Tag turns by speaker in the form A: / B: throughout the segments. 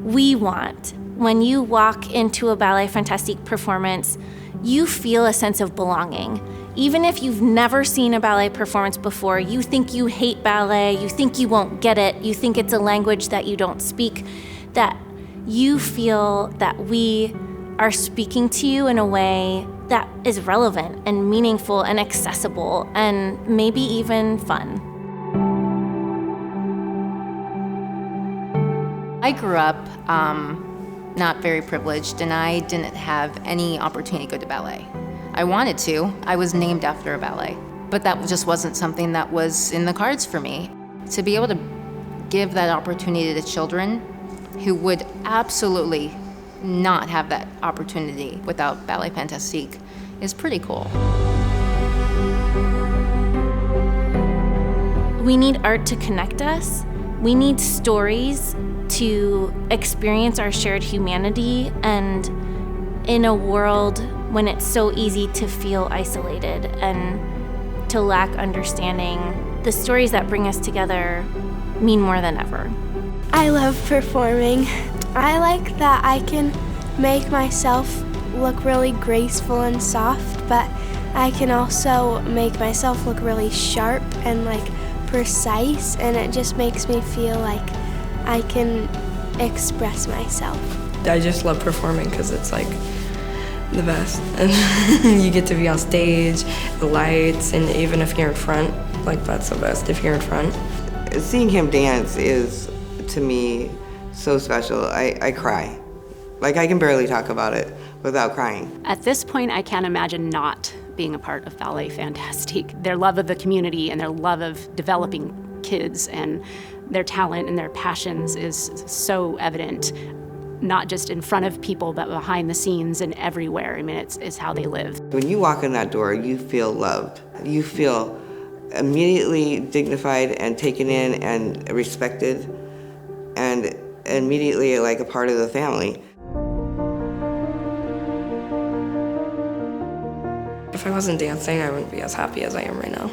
A: we want, when you walk into a Ballet Fantastique performance, you feel a sense of belonging. Even if you've never seen a ballet performance before, you think you hate ballet, you think you won't get it, you think it's a language that you don't speak, that you feel that we are speaking to you in a way that is relevant and meaningful and accessible and maybe even fun.
B: I grew up not very privileged, and I didn't have any opportunity to go to ballet. I wanted to. I was named after a ballet, but that just wasn't something that was in the cards for me. To be able to give that opportunity to children who would absolutely not have that opportunity without Ballet Fantastique is pretty cool.
A: We need art to connect us. We need stories to experience our shared humanity, and in a world when it's so easy to feel isolated and to lack understanding, the stories that bring us together mean more than ever.
C: I love performing. I like that I can make myself look really graceful and soft, but I can also make myself look really sharp and precise, and it just makes me feel like I can express myself.
D: I just love performing because it's the best. And you get to be on stage, the lights, and even if you're in front, that's the best if you're in front.
E: Seeing him dance is, to me, so special. I cry. I can barely talk about it without crying.
F: At this point, I can't imagine not being a part of Ballet Fantastique. Their love of the community and their love of developing kids and their talent and their passions is so evident, not just in front of people, but behind the scenes and everywhere. I mean, it's how they live.
E: When you walk in that door, you feel loved. You feel immediately dignified and taken in and respected, and immediately like a part of the family.
D: If I wasn't dancing, I wouldn't be as happy as I am right now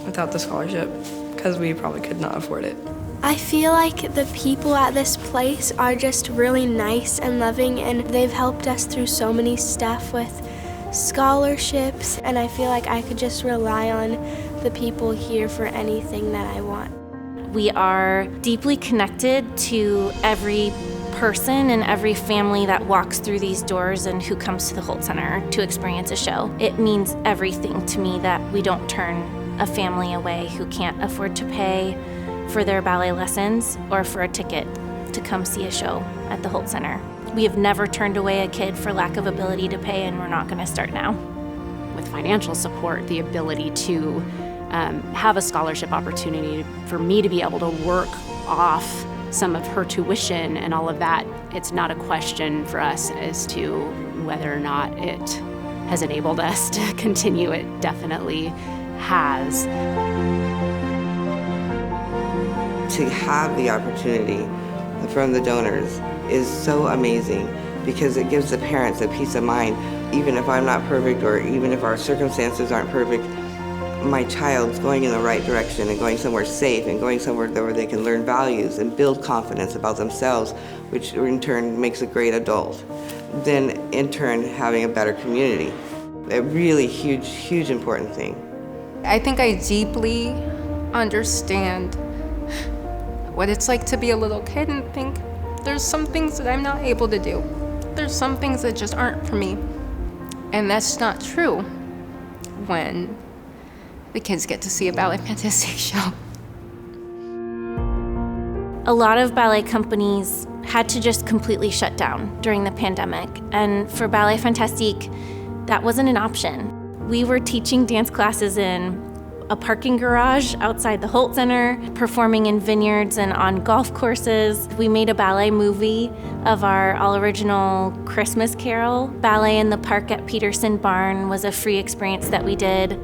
D: without the scholarship, because we probably could not afford it.
C: I feel like the people at this place are just really nice and loving, and they've helped us through so many stuff with scholarships, and I feel like I could just rely on the people here for anything that I want.
A: We are deeply connected to every person and every family that walks through these doors and who comes to the Holt Center to experience a show. It means everything to me that we don't turn a family away who can't afford to pay for their ballet lessons or for a ticket to come see a show at the Holt Center. We have never turned away a kid for lack of ability to pay, and we're not going to start now.
F: With financial support, the ability to have a scholarship opportunity for me to be able to work off some of her tuition and all of that, it's not a question for us as to whether or not it has enabled us to continue. It definitely has.
E: To have the opportunity from the donors is so amazing, because it gives the parents a peace of mind. Even if I'm not perfect, or even if our circumstances aren't perfect, my child's going in the right direction and going somewhere safe and going somewhere where they can learn values and build confidence about themselves, which in turn makes a great adult. Then in turn having a better community. A really huge, huge important thing.
B: I think I deeply understand what it's like to be a little kid and think there's some things that I'm not able to do. There's some things that just aren't for me. And that's not true when the kids get to see a Ballet Fantastique show.
A: A lot of ballet companies had to just completely shut down during the pandemic, and for Ballet Fantastique, that wasn't an option. We were teaching dance classes in a parking garage outside the Holt Center, performing in vineyards and on golf courses. We made a ballet movie of our all-original Christmas Carol. Ballet in the Park at Peterson Barn was a free experience that we did.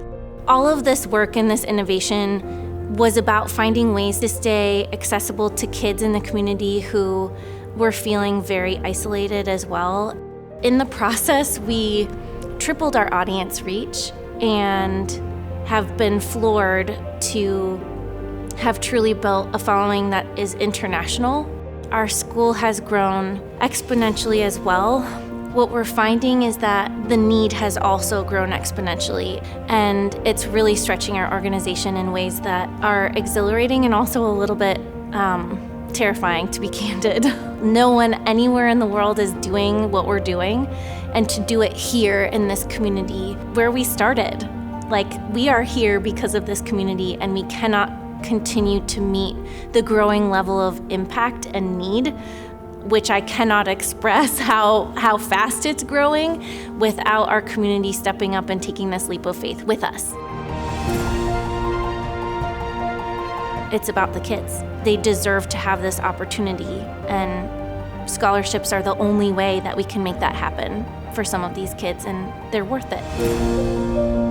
A: All of this work and this innovation was about finding ways to stay accessible to kids in the community who were feeling very isolated as well. In the process, we tripled our audience reach and have been floored to have truly built a following that is international. Our school has grown exponentially as well. What we're finding is that the need has also grown exponentially, and it's really stretching our organization in ways that are exhilarating and also a little bit terrifying, to be candid. No one anywhere in the world is doing what we're doing, and to do it here in this community where we started. Like, we are here because of this community, and we cannot continue to meet the growing level of impact and need, which I cannot express how fast it's growing, without our community stepping up and taking this leap of faith with us. It's about the kids. They deserve to have this opportunity, and scholarships are the only way that we can make that happen for some of these kids, and they're worth it.